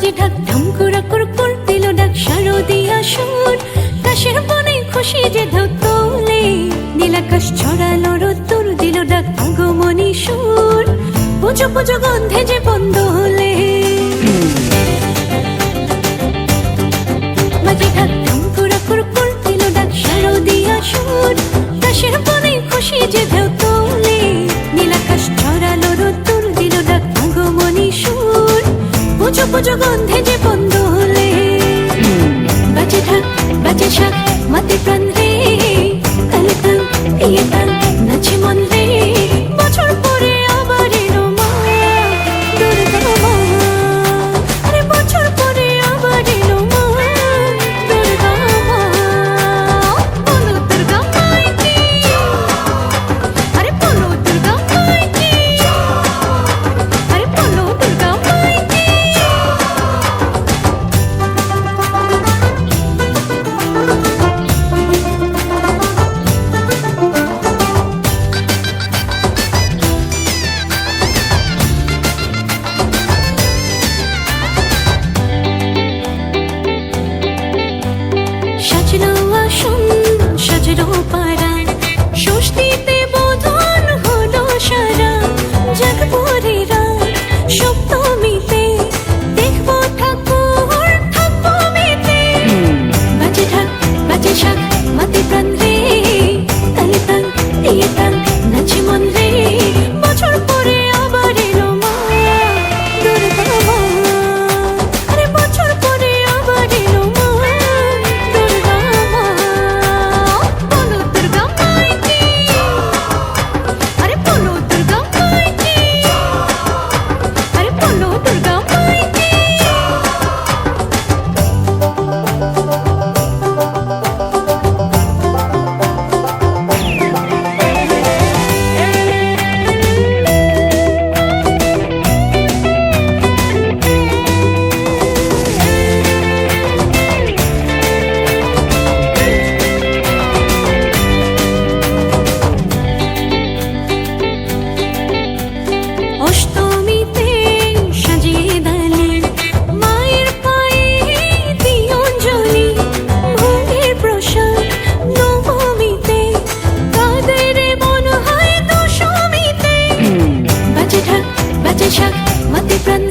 বাজে ঢাক ঢামকুড়া কুরকুর দিল ডাক শারদিয়া সুর কাশের বনে খুশি যে ঢেউ তোলে নীলাকাশ ছড়ালো রোদ্দুর দিল ডাক আগমনী সুর পুজো পুজো গন্ধে যে বন্ধ হলে বাজে ঢাক ঢামকুড়া কুরকুর দিল ডাক শারদিয়া সুর কাশের বনে খুশি যে ঢেউ তোলে নীলাকাশ ছড়ালো রোদ্দুর দিল ডাক আগমনী সুর পুজো পুজো গন্ধে যে বন্ধ হলে বাজে ঢাক বাজে শাক মাতে প্রাণ রে তালে তাল দিয়ে তাল নাচে মন রে বছর পরে আবার এলো মা দুর্গা মা আরে বছর পরে আবার এলো মা দুর্গা মা বলো দুর্গা মাই কি আরে বলো দুর্গা মাই কি আরে বলো দুর্গা মাই কি সাজলো আসন সাজলো পাড়া ষষ্ঠীতে বোধন হলো সারা জাগবো রে রাত সপ্তমীতে দেখবো ঠাকুর থাকবো মেতে বাজে ঢাক বাজে শাক মাতে প্রাণ রে তালে তাল দিয়ে তাল নাচে মন রে বছর পরে আবার এলো মা দুর্গা মা আরে বছর পরে আবার এলো মা দুর্গা মা বলো দুর্গা মাই কি আরে বলো দুর্গা মাই কি আরে বলো দুর্গা মাই কি অষ্টমীতে সাজিয়ে দালে মায়ের পায়ে দিই অঞ্জলি ভোগের প্রসাদ নবমীতে কাদের মন হয় দশমীতে বাজে ঢাক বাজে শাক মাতে প্রাণ